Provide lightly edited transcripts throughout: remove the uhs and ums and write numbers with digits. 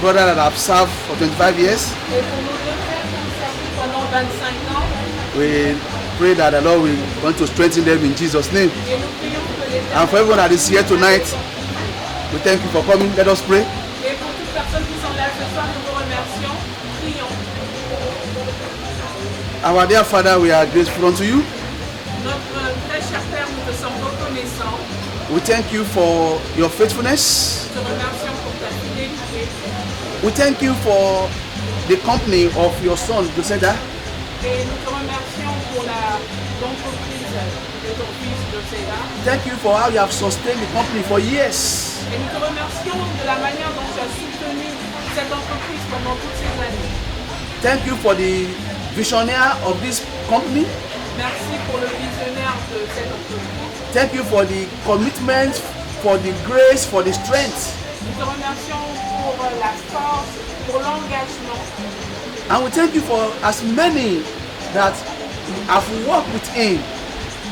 brother that I've served for 25 years. Et pour nos deux frères qui ont servi pendant 25 ans, We pray that the Lord will want to strengthen them in Jesus' name. et nous prions que l'Éternel... And for everyone that is here tonight, we thank you for coming. Let us pray. Et pour toute personne qui sont là ce soir, nous vous remercions. Prions. Our dear Father, we are grateful unto you. Notre très cher Père, nous te sommes reconnaissants. We thank you for your faithfulness. Nous te remercions pour ta fidélité. We thank you for the company of your son, Joseda. Et nous te remercions pour l'entreprise de ton fils Joseda. Thank you for how you have sustained the company for years. Et nous te remercions de la manière dont tu as soutenu cette entreprise pendant toutes ces années. Thank you for the visionary of this company. Merci pour le visionnaire de cette entreprise. Thank you for the commitment, for the grace, for the strength. Nous te remercions pour la force, pour l'engagement. And we thank you for as many that have worked with him.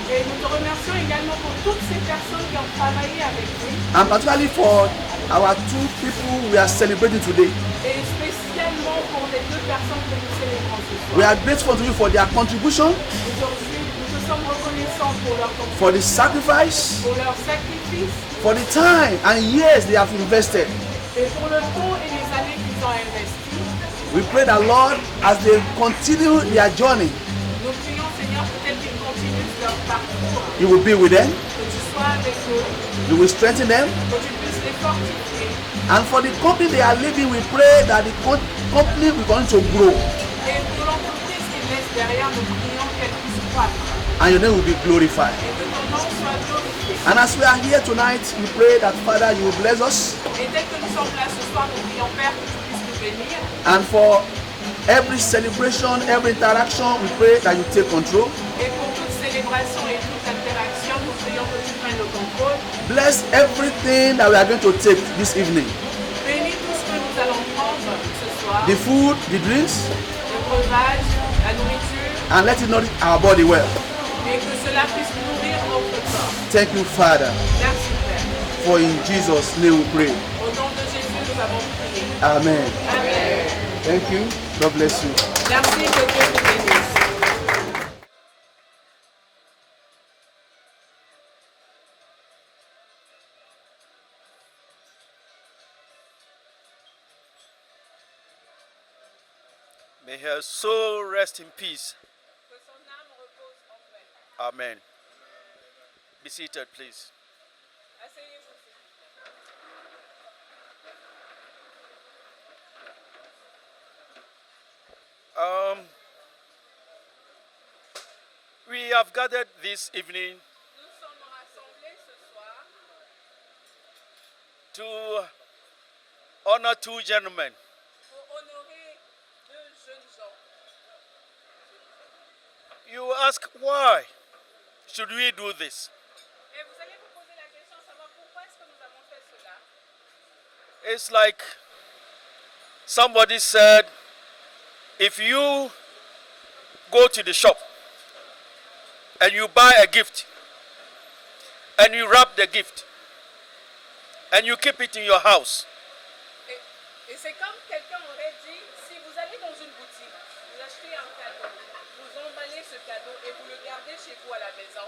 Et nous te remercions également pour toutes ces personnes qui ont travaillé avec lui. And particularly for our two people we are celebrating today. Et spécialement pour les deux personnes que nous célébrons ce soir. We are grateful to you for their contribution, Aujourd'hui, nous te sommes reconnaissants pour leur contribution, for the sacrifice, pour leur sacrifice for the time and years they have invested. et pour le temps et les années qu'ils ont investis. We pray that, Lord, as they continue their journey, Nous prions, Seigneur, peut-être qu'ils continuent leur parcours, you will be with them, que tu sois avec eux, you will strengthen them. que tu puisses les fortifier. And for the company they are leaving, we pray that the company will continue to grow Et pour l'entreprise qu'ils laissent derrière, nous prions qu'elle puisse croître and your name will be glorified. et que ton nom soit glorifié. And as we are here tonight, we pray that, Father, you will bless us. Et dès que nous sommes là ce soir, nous prions, Père, que tu puisses nous bénir. And for every celebration, every interaction, we pray that you take control. Et pour toute célébration et toute interaction, nous prions que tu prennes le contrôle. Bless everything that we are going to take this evening. Bénis tout ce que nous allons prendre ce soir. The food, the drinks, Le breuvage, la nourriture, and let it nourish our body well. et que cela puisse nourrir notre corps. Thank you, Father, Merci Père. for in Jesus' name we pray. Au nom de Jésus, nous avons prié. Amen. Amen. Thank you. God bless you. Merci, que Dieu vous bénisse. May her soul rest in peace. Que son âme repose en paix. Amen. Be seated, please. Asseyez-vous, s'il vous plaît. We have gathered this evening Nous sommes rassemblés ce soir to honor two gentlemen. pour honorer deux jeunes gens. You ask, why should we do this? Et vous allez vous poser la question, savoir pourquoi est-ce que nous avons fait cela. It's like somebody said, if you go to the shop and you buy a gift and you wrap the gift and you keep it in your house, Et c'est comme quelqu'un aurait dit, si vous allez dans une boutique, vous achetez un cadeau, vous emballez ce cadeau et vous le gardez chez vous à la maison,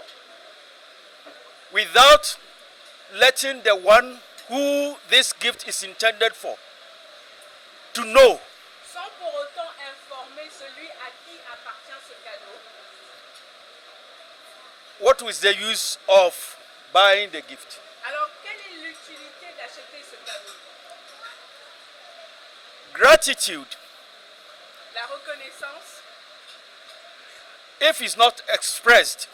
without letting the one who this gift is intended for to know, sans pour autant informer celui à qui appartient ce cadeau, what is the use of buying the gift? alors quelle est l'utilité d'acheter ce cadeau? Gratitude, La reconnaissance, if it's not expressed,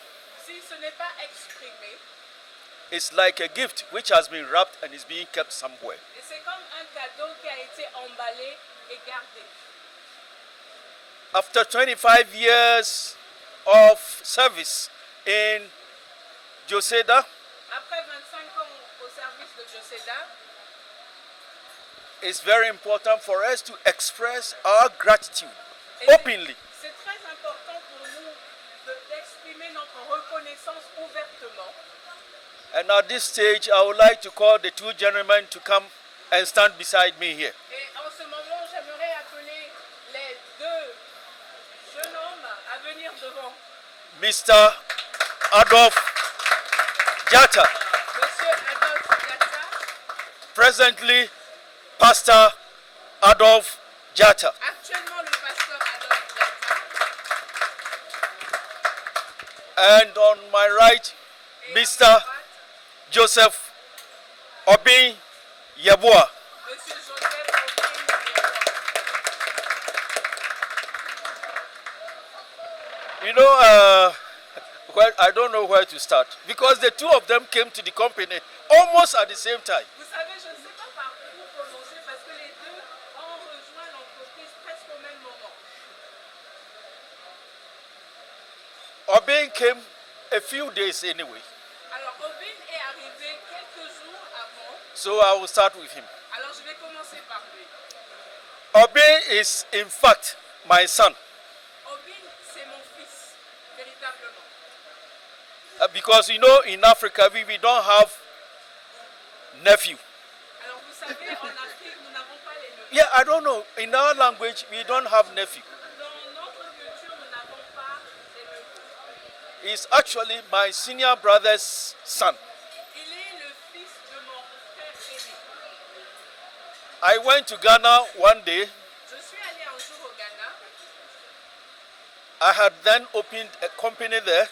si ce n'est pas exprimé, is like a gift which has been wrapped and is being kept somewhere. et c'est comme un cadeau qui a été emballé et gardé. After 25 years of service in Joseda, Après 25 ans au service de Joseda, it's very important for us to express our gratitude et openly. c'est très important pour nous d'exprimer notre reconnaissance ouvertement. And at this stage, I would like to call the two gentlemen to come and stand beside me here. Et en en ce moment, j'aimerais appeler les deux jeunes hommes à venir devant. Mr. Adolf Jatta, Monsieur Adolphe Diatta, presently Pastor Adolf Jatta. actuellement le pasteur Adolphe Diatta. And on my right, Et à ma Mr. droite, Joseph Obin Yeboah. Monsieur Joseph Obin You know, well, I don't know where to start because the two of them came to the company almost at the same time. Vous savez, je ne sais pas par où commencer parce que les deux ont rejoint l'entreprise presque au même moment. Obin came a few days anyway, Alors, Obin est arrivé quelques jours avant. so I will start with him. Alors, je vais commencer par lui. Obin is, in fact, my son Obin, c'est mon fils, véritablement. because you know, in Africa, we don't have nephew. Alors, vous savez, en Afrique, nous n'avons pas les neveux. Yeah, I don't know. In our language, we don't have nephew. Dans notre culture, nous n'avons pas les neveux. He's actually my senior brother's son. Il est le fils de mon frère aîné. I went to Ghana one day. Je suis allé un jour au Ghana. I had then opened a company there.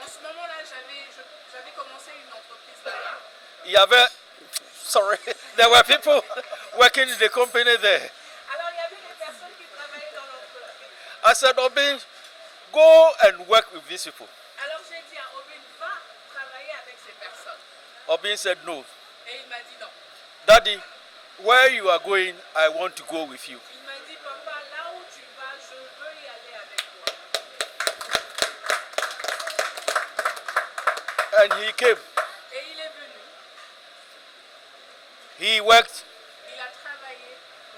En ce moment-là, j'avais commencé une entreprise là-bas. Il y avait, sorry, there were people working in the company there. Alors, il y avait des personnes qui travaillaient dans l'entreprise. I said, Obin, go and work with these people. Alors, j'ai dit à Obin, va travailler avec ces personnes. Obin said, no. Et il m'a dit non. Daddy, where you are going, I want to go with you. Il m'a dit, papa, là où tu vas, je veux y aller avec toi. And he came. Et il est venu. He worked Il a travaillé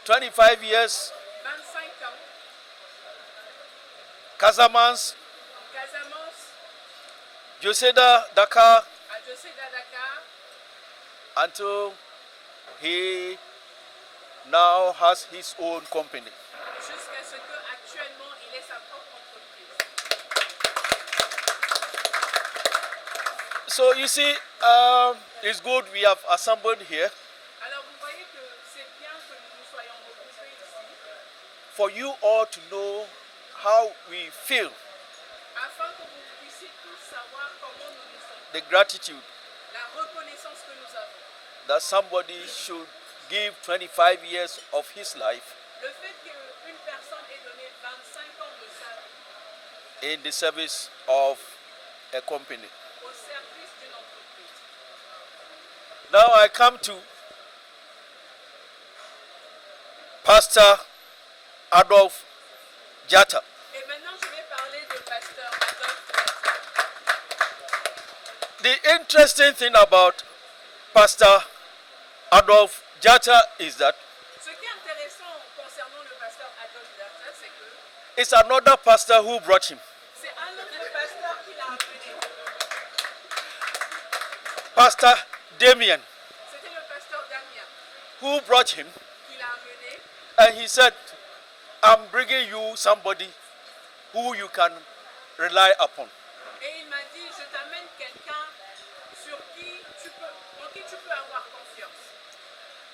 25 years, 25 ans Casamance, en Casamance, Joseda, Dakar, à Joseda Dakar, until he now has his own company. jusqu'à ce qu'actuellement, il ait sa propre entreprise. So you see, it's good we have assembled here Alors, vous voyez que c'est bien que nous soyons regroupés ici, for you all to know how we feel, afin que vous puissiez tous savoir comment nous nous sentons, the gratitude la reconnaissance que nous avons, that somebody should give 25 years of his life le fait qu'une personne ait donné 25 ans de sa vie in the service of a company. au service d'une entreprise. Now I come to Pastor Adolf Jatta. Et maintenant, je vais parler de pasteur Adolphe Diatta. The interesting thing about Pastor Adolf Jatta is that Ce qui est intéressant concernant le pasteur Adolphe Diatta, c'est que it's another pastor who brought him. c'est un autre pasteur qui l'a amené. Pastor Damien, C'était le pasteur Damien who brought him, qui l'a amené. and he said, I'm bringing you somebody who you can rely upon. Et il m'a dit, je t'amène quelqu'un sur qui en qui tu peux avoir confiance.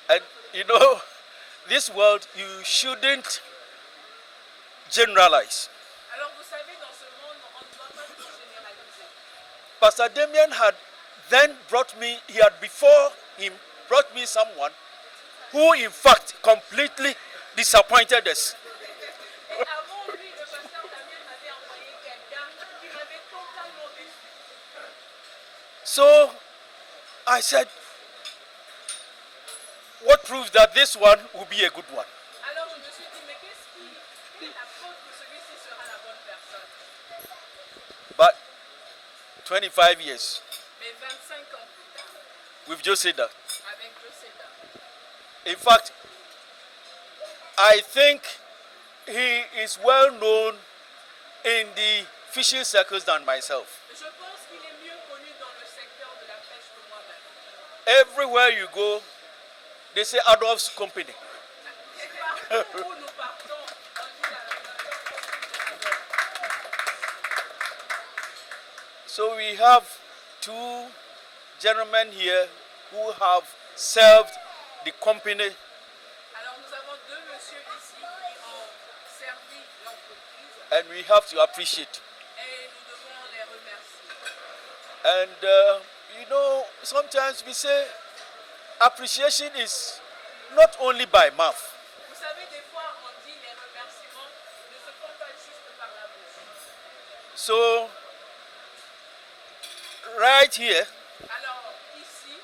And you know, this world, you shouldn't generalize. Alors vous savez, dans ce monde, on ne doit pas tout généraliser. Pastor Damien had then brought me, he had before him brought me someone who in fact completely disappointed us. Et avant lui, le pasteur Damien m'avait envoyé quelqu'un qui m'avait totalement déçu. So I said, what proves that this one will be a good one? Alors je me suis dit, mais quelle est la preuve que celui-ci sera la bonne personne? But 25 years Mais 25 ans plus tard, with Joseda. avec Joseda. In fact, I think he is well known in the fishing circles than myself. Je pense qu'il est mieux connu dans le secteur de la pêche que moi-même. Everywhere you go, they say Adolf's company. où nous partons, on dit la révélation. So we have two gentlemen here who have served the company, Alors nous avons deux messieurs ici qui ont servi l'entreprise and we have to appreciate. et nous devons les remercier. And you know, sometimes we say appreciation is not only by mouth. Vous savez, des fois on dit les remerciements ne se font pas juste par la bouche. So right here, Alors ici,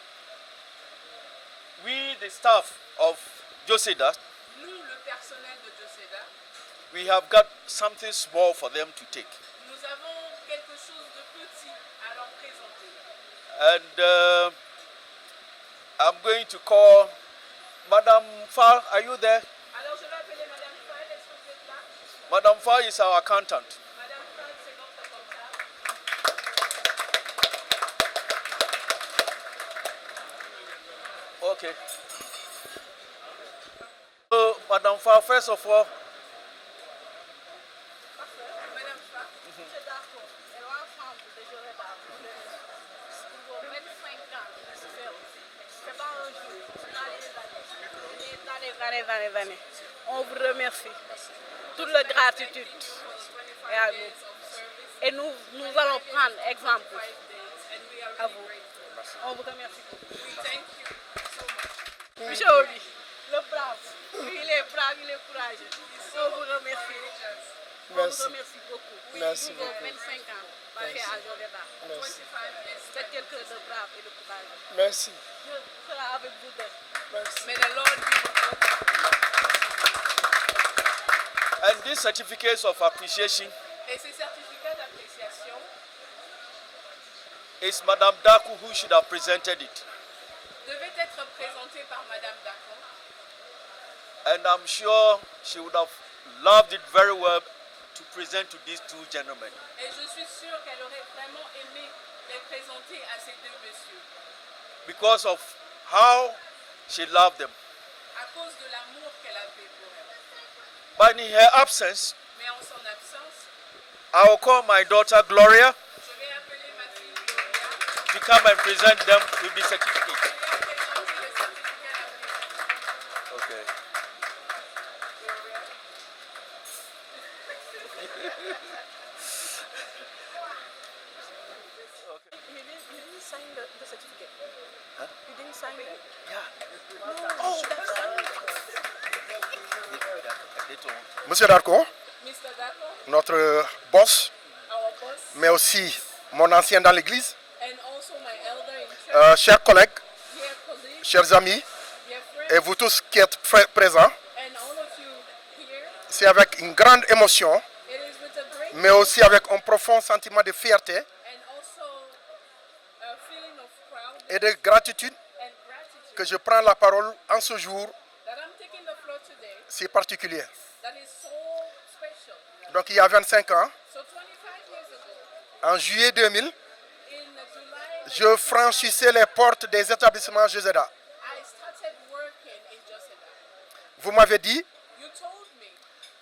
we the staff of Joseda, nous le personnel de Joseda, we have got something small for them to take. nous avons quelque chose de petit à leur présenter. And I'm going to call Madam Fa. Are you there? Alors je vais appeler Madame Fall, est-ce que vous êtes là? Madam Fa is our accountant. Madame Fall, c'est notre comptable. Okay. So, Madam Fa, first of all, Madame Fall, c'est d'accord. Elle va ensemble de jouer pour 25 ans de se faire aussi. C'est pas un jour, c'est dans les années. On vous remercie. Toute la gratitude est à nous. Et nous allons prendre exemple à vous. On vous remercie. Monsieur Obi, le brave. Il est brave, il est courageux. On vous remercie. On vous remercie beaucoup. Merci Nous avons 25 ans passés à Joleda. C'est quelqu'un de brave et de courageux. Merci. Je serai avec vous deux. Merci. May the Lord be with you. and these certificates of appreciation Et ces certificats d'appréciation, is Madam Daku who should have presented it. devait être présentés par Madame Dacon. And I'm sure she would have loved it very well to present to these two gentlemen. Et je suis sûre qu'elle aurait vraiment aimé les présenter à ces deux messieurs. Because of how she loved them. À cause de l'amour qu'elle avait pour eux. But in her absence, Mais en son absence, I will call my daughter Gloria je vais appeler ma fille Gloria. to come and present them with the certificate. Je vais présenter les certificats d'appréciation. Okay. Gloria. You didn't sign the certificate. Huh? You didn't sign it. Yeah. Oh, that's They told. Monsieur Darko, Mr. Dacon, notre boss, our boss, mais aussi mon ancien dans l'église, and also my elder in church, chers collègues, dear colleagues, chers amis, dear et friends, vous tous qui êtes présents, and all of you here. c'est avec une grande émotion, It is with a great mais aussi avec un profond sentiment de fierté and also a feeling of proud et de gratitude and gratitude que je prends la parole en ce jour that I'm taking the floor today si particulier. that is so special. Donc il y a 25 ans, So 25 years ago, en juillet 2000, in July, je franchissais les portes des établissements Joseda. I started working in Joseda. Vous m'avez dit, You told me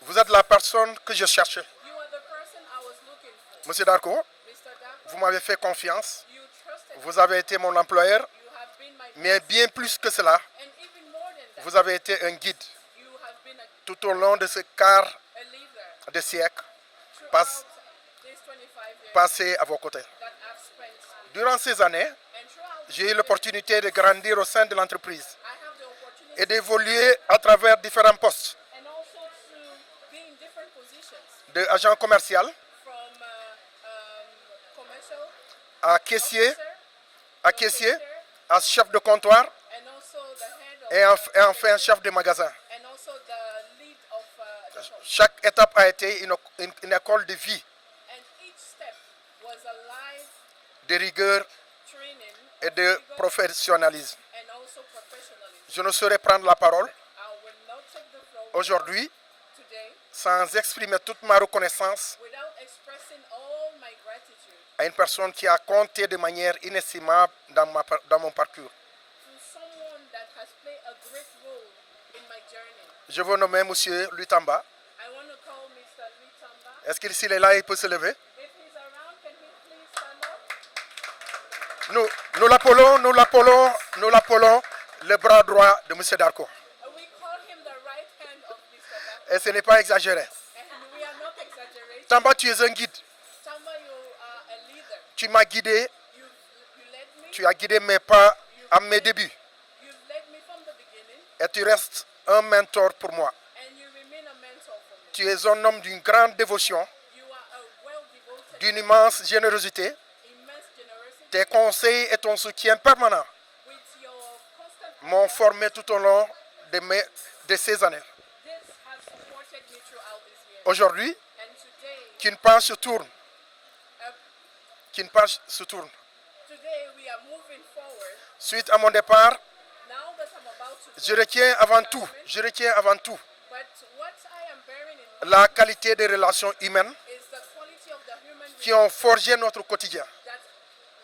vous êtes la personne que je cherchais. you are the person I was looking for. Monsieur Darko, Mr. vous Dacon, m'avez fait confiance, you trusted me. vous avez été mon employeur, You have been my mais bien plus que cela, and even more than that, vous avez été un guide you have been tout au long de ce quart a leader de siècle throughout Passe- these 25 years passé à vos côtés. that I've spent. Durant ces années, And throughout, j'ai eu l'opportunité de grandir au sein de l'entreprise I have the opportunity et d'évoluer à travers différents postes, and also to be in different positions, de agent commercial from commercial à caissier, officer, à chef de comptoir and also the head of, et enfin chef de magasin. and also the lead of the shop. Chaque étape a été une école de vie, And each step was a live de rigueur training et de professionnalisme. and also professionalism. Je ne saurais prendre la parole I will not take the floor aujourd'hui today sans exprimer toute ma reconnaissance without expressing all my gratitude à une personne qui a compté de manière inestimable dans mon parcours. to someone that has played a great role in my journey. Je veux nommer M. Lutamba. I want to call Mr. Litamba. Est-ce qu'il s'il est là, il peut se lever? If he's around, can he please stand up? Nous l'appelons le bras droit de M. Darko. We call him the right hand of Mr. Darko. Et ce n'est pas exagéré. And we are not exaggerating. Tamba, tu es un guide. Tamba, you are a leader. Tu m'as guidé, You led me. tu as guidé mes pas à mes débuts. You led me from the beginning. Et tu restes un mentor pour moi. And you remain a mentor for me. Tu es un homme d'une grande dévotion, You are a well-devoted, d'une immense générosité. immense generosity. Tes conseils et ton soutien permanent With your constant m'ont formé tout au long de ces années. this has supported me throughout this year. Aujourd'hui, And today, qu'une page se tourne. uh, Qu'une page se tourne. today we are moving forward. Suite à mon départ, Now that I'm about to je retiens avant tout but what I am bearing in mind la qualité des relations humaines is the quality of the human qui ont forgé notre quotidien. that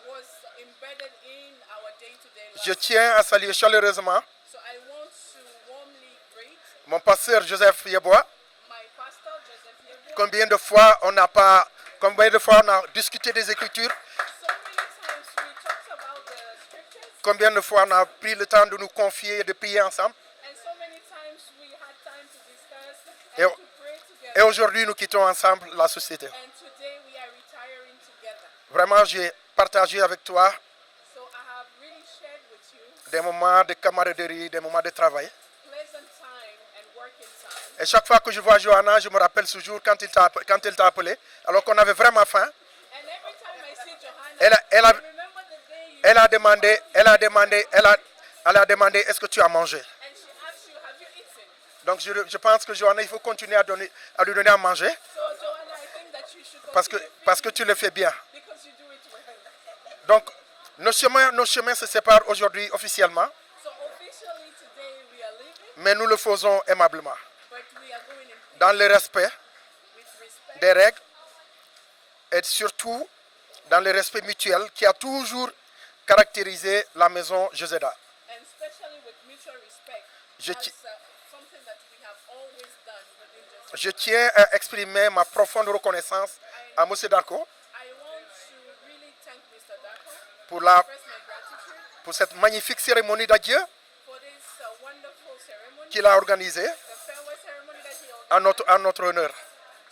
was embedded in our day-to-day life. Je tiens à saluer chaleureusement So I want to warmly greet mon pasteur Joseph Yeboah. my pastor, Joseph Yebo. Combien de fois on a discuté des Écritures? So many times we talked about the scriptures, Combien de fois on a pris le temps de nous confier et de prier ensemble? and so many times we had time to discuss Et- and to pray Et together. aujourd'hui, nous quittons ensemble la société. And today we are retiring together. Vraiment, j'ai partagé avec toi So I have really shared with you des moments de camaraderie, des moments de travail. pleasant time and working time. Et chaque fois que je vois Johanna, je me rappelle ce jour quand elle t'a appelé, alors qu'on avait vraiment faim. And every time I see Johanna, Elle a- I remember the day you Elle a demandé, est-ce que tu as mangé? and she asked you, have you eaten? Donc je pense que Johanna, il faut continuer à lui donner à manger So Johanna, I think that you should parce continue que tu le fais bien. because you do it well. Donc nos chemins se séparent aujourd'hui officiellement, So officially today we are leaving, mais nous le faisons aimablement, but we are going in peace dans le respect with respect des règles et surtout dans le respect mutuel qui a toujours caractérisé la maison Joseda. and especially with mutual respect. Je That's ti- something that we have always done within Joseph. Je tiens à exprimer ma profonde reconnaissance à M. Darko I want to really thank Mr. Darko, pour express my gratitude pour cette magnifique cérémonie d'adieu for this wonderful ceremony, qu'il a organisée the farewell ceremony that he organized à notre honneur.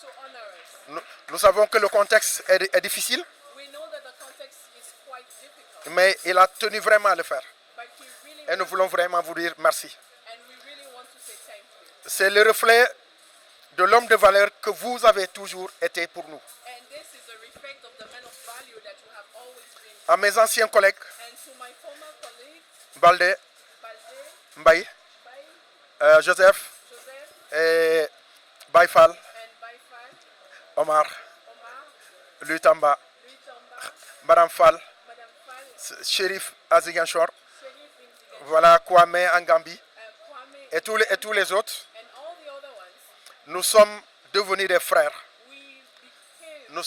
to honor us. Nous savons que le contexte est difficile, We know that the context is quite difficult, mais il a tenu vraiment à le faire. but he really Et nous voulons vraiment vous dire merci. and we really want to say thank you. C'est le reflet de l'homme de valeur que vous avez toujours été pour nous. And this is a reflect of the man of value that you have always been. À mes anciens collègues, And to my former colleagues, Balde, Balde, Mbaye, Bay, Joseph, Joseph, et Baifal, and Baifal, Omar, Omar, Lutamba, Louis Tamba, Madame Fall, Madame Fall, Shérif Aziganchor, Sherif Indigan, voilà Kwame Angambi Kwame, et tous les autres. and all the other ones. Nous sommes devenus des frères. We became, Nous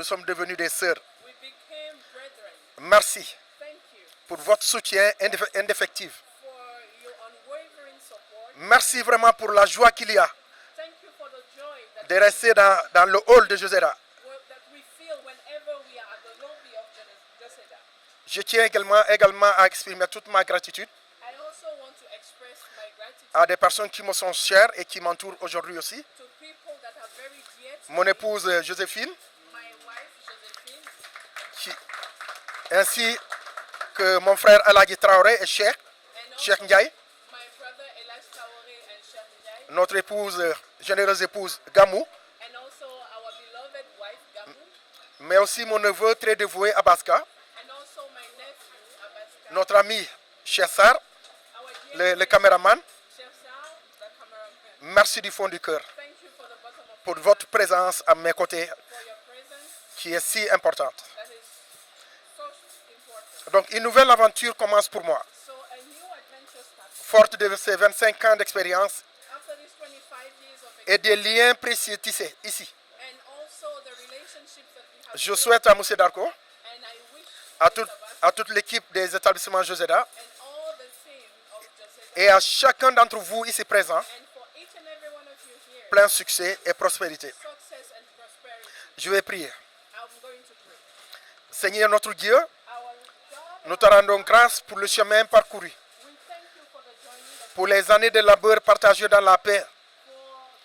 sommes devenus des sœurs. we became brethren. Merci Thank you pour votre soutien indéfectible. for your unwavering support. Merci vraiment pour la joie qu'il y a Thank you for the joy de rester dans le hall de Joseda. that we feel whenever we are at the lobby of Joseda. Je tiens également à exprimer toute ma gratitude I also want to express my gratitude à des personnes qui me sont chères et qui m'entourent aujourd'hui aussi. to people that are very dear to Mon me, épouse Joséphine, my wife Josephine, qui- ainsi que mon frère Alagi Traoré et Cheikh and also Cheikh Ndiaye, my brother Elias Traoré and Cheikh Ndiaye, notre épouse, généreuse épouse Gamou, and also our beloved wife Gamu, mais aussi mon neveu très dévoué Abaska, and also my nephew Abaska, notre ami Cheikh Sarr, our dear le caméraman. Cheikh Sal, the cameraman. Merci du fond du cœur Thank you for the bottom of pour votre présence à mes côtés for your presence. qui est si importante. That is so important. Donc une nouvelle aventure commence pour moi. So a new adventure starts. Forte de ces 25 ans d'expérience After these 25 years of et des liens précieux tissés ici. and also the relationships that we have Je built, souhaite à M. Darko, and I wish à toute l'équipe des établissements Joseda and all the team of Joseph et à chacun d'entre vous ici présent and for plein succès et prospérité. success and prosperity. Je vais prier. I'm going to pray. Seigneur notre Dieu, Our God, nous te rendons grâce pour le chemin parcouru, we thank you for the journey that pour les années de labeur partagées dans la paix, for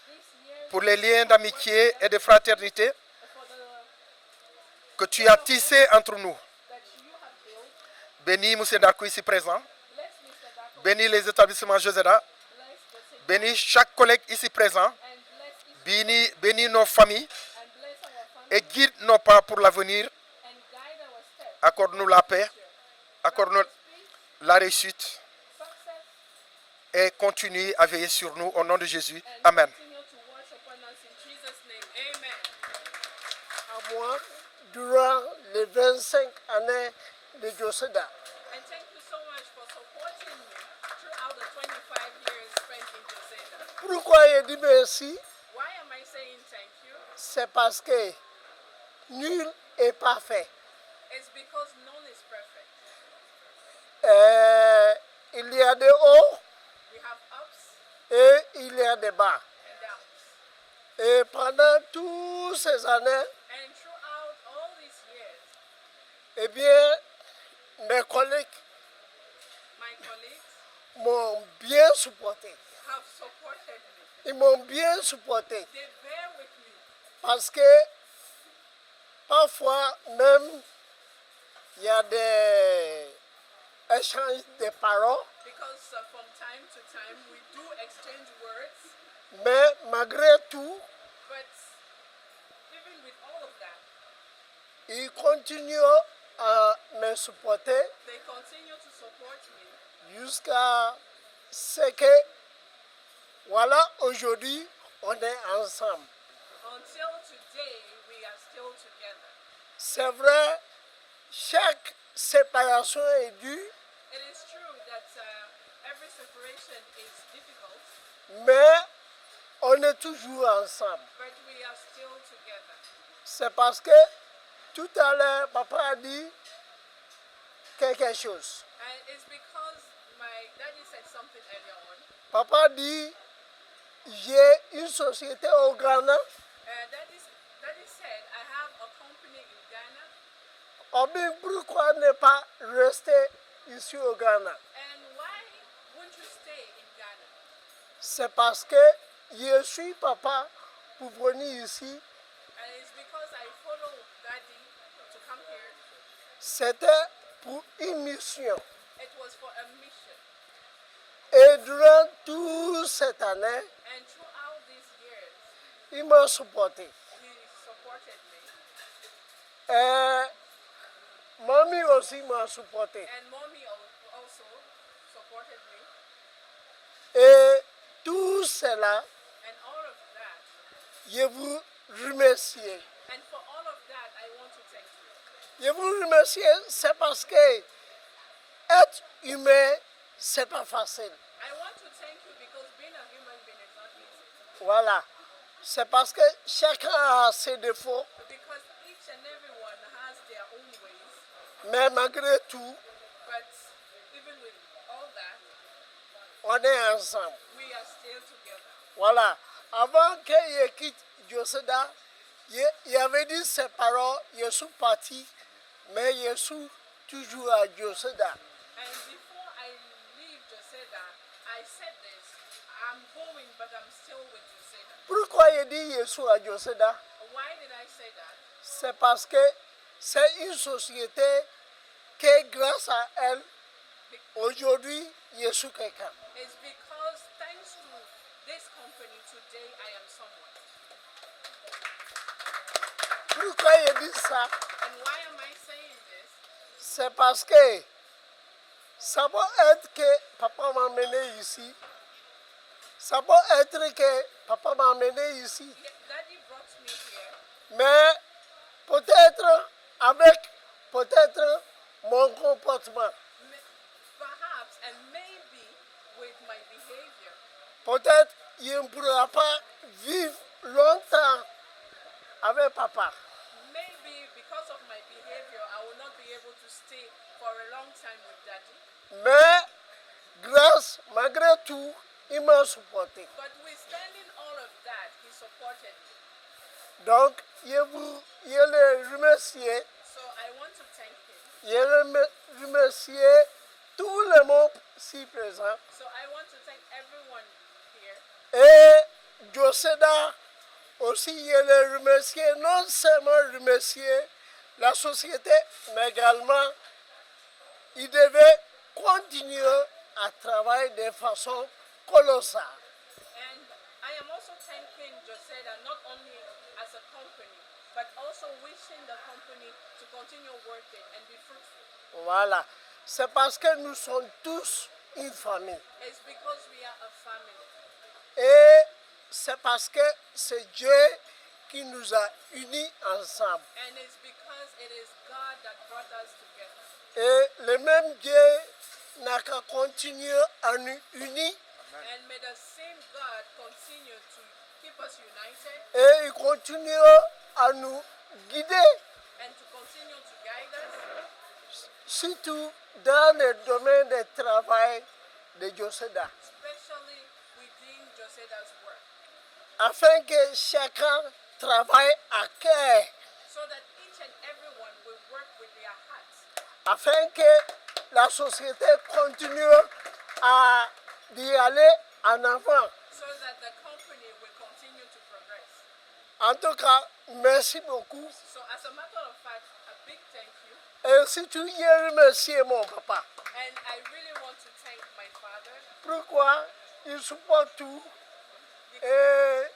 this year, pour les liens d'amitié et de fraternité for the que tu as tissés entre nous. that you have built. Bénis M. Darkou ici présent, Bless Mr. Dako, bénis les établissements Joseda, bless the city, bénis chaque collègue ici présent, and bless each bénis nos familles and bless our family et guide nos pas pour l'avenir. and guide our steps. Accorde-nous la paix, accorde-nous la réussite Success et continue à veiller sur nous au nom de Jésus. Amen. continue to watch upon us in Jesus' name. Amen. À moi, durant les 25 années de Joseda. And thank you so much for supporting me throughout the 25 years spent in Joseda. Pourquoi je dis merci? Why am I saying thank you? C'est parce que nul est parfait. It's because none is perfect. Il y a des hauts We have ups et il y a des bas. and downs. Et pendant toutes ces années, And throughout all these years, eh bien, mes collègues my colleagues m'ont bien supporté. have supported me. Ils m'ont bien supporté They bear with me parce que parfois même il y a des échanges de paroles, because from time to time we do exchange words, mais malgré tout, but even with all of that, ils continuent à me supporter they continue to support me jusqu'à ce que, voilà, aujourd'hui, on est ensemble. until today we are still together. C'est vrai, chaque séparation est dure, It is true that every separation is difficult, mais on est toujours ensemble. but we are still together. C'est parce que tout à l'heure, papa a dit quelque chose. And it's because my daddy said something earlier on. Papa dit, j'ai une société au Ghana. Daddy said, I have a company in Ghana, Oh, mais pourquoi ne pas rester ici au Ghana? and why won't you stay in Ghana? C'est parce que je suis papa pour venir ici. And it's because I follow daddy to come here. C'était pour une mission. It was for a mission. Et durant toute cette année, And throughout these years, il m'a supporté. he supported me. Et mamie aussi m'a supporté. And mommy also supported me. Et tout cela, And all of that. je vous remercie. And for all of that, I want to thank you. Je vous remercie, c'est parce que être humain, c'est pas facile. I want to thank you because being a human being is not easy. Voilà. C'est parce que chacun a ses défauts, Because each and everyone has their own ways. mais malgré tout, But even with all that, on est ensemble. we are still together. Voilà. Avant que je quitte Joseda, il avait dit ses paroles, je suis parti, mais je suis toujours à Joseda. And before I leave Joseda, I said this, I'm going, but I'm still with Joseda. Pourquoi je dis je suis à Joseda? Why did I say that? C'est parce que c'est une société que grâce à elle, aujourd'hui, je suis quelqu'un. It's because thanks to this company, today I am someone. Pourquoi je dis ça? And why am I saying this? C'est parce que ça peut être que papa m'a amené ici. Ça peut être que papa m'a amené ici. Yeah, Daddy brought me here, Mais peut-être avec peut-être mon comportement. perhaps, and maybe with my behavior. Peut-être il ne pourra pas vivre longtemps avec papa. Maybe because of my behavior, I will not be able to stay for a long time with Daddy. Mais grâce, malgré tout, il m'a supporté. But withstanding all of that, he supported me. Donc, je le remercie. So I want to thank him. Je remercie tout le monde ici présent. So I want to thank everyone here. Et Joseda aussi, je le remercie, non seulement remercier la société, mais également, il devait continuer à travailler de façon colossale. And I am also thanking Joseda not only as a company, but also wishing the company to continue working and be fruitful. Voilà. C'est parce que nous sommes tous une famille. It's because we are a family. Et c'est parce que c'est Dieu qui nous a unis ensemble. And it's because it is God that brought us together. Et le même Dieu n'a qu'à continuer à nous unir. And may the same God continue to keep us united Et il continue à nous guider, and to continue to guide us, surtout dans le domaine du travail de Joseda, especially within Joseda's work, afin que chacun travaille à cœur, so that each and everyone will work with their hearts, afin que la société continue à y aller en avant. so that the company will continue to progress. En tout cas, merci beaucoup. So as a matter of fact, a big thank you. Et surtout, je remercie mon papa. And I really want to thank my father Pourquoi il supporte tout. Et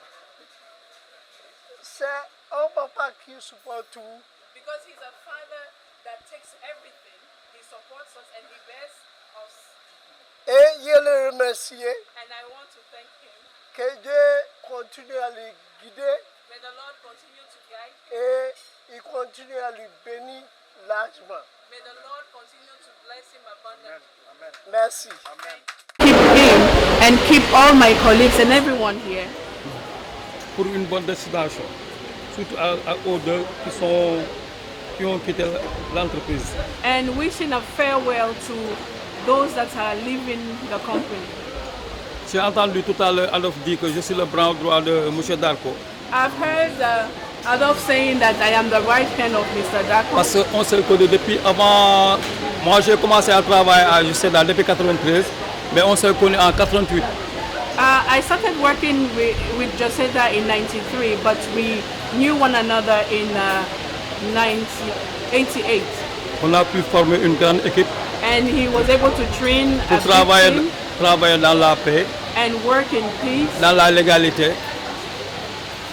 c'est un papa qui supporte tout. because he's a father that takes everything, he supports us and he bears us. Et je le remercie. And I want to thank him. Que Dieu continue à le guider May the Lord continue to guide him. et il continue à lui bénir largement. May the Lord continue to bless him abundantly. Merci. Keep him and keep all my colleagues and everyone here. Pour une bonne destination, surtout aux deux qui ont quitté l'entreprise. And wishing a farewell to those that are leaving the company. J'ai entendu tout à l'heure Adolphe dire que je suis le bras droit de M. Darko. I've heard Adolphe saying that I am the right hand of Mr. Darko. Parce qu'on s'est connus depuis avant. Moi, j'ai commencé à travailler à Joseda depuis 93, mais on s'est connus en 88. I started working with Joseda in 93, but we knew one another in 1988. On a pu former une grande équipe And he was able to train a pour big team travailler dans la paix, and work in peace, dans la légalité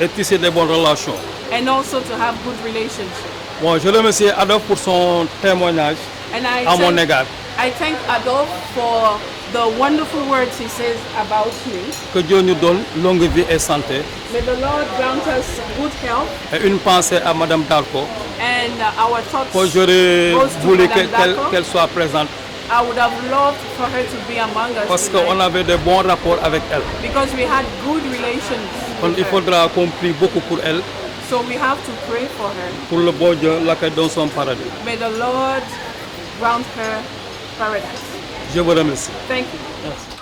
et tisser de bonnes relations. and also to have good relationships. Bon, je remercie Adolphe pour son témoignage And à mon égard. I thank Adolphe for the wonderful words he says about me. Que Dieu nous donne longue vie et santé. May the Lord grant us good health, Et une pensée à Madame Darko. and our thoughts Quand j'aurais goes to voulu Madame Darko. qu'elle soit présente, I would have loved for her to be among us parce tonight, qu'on avait de bons rapports avec elle. because we had good relations Donc with il her. faudra qu'on prie beaucoup pour elle, So we have to pray for her. pour le bon Dieu, l'accueil dans son paradis. May the Lord grant her paradise. Je vous remercie. Thank you. Merci.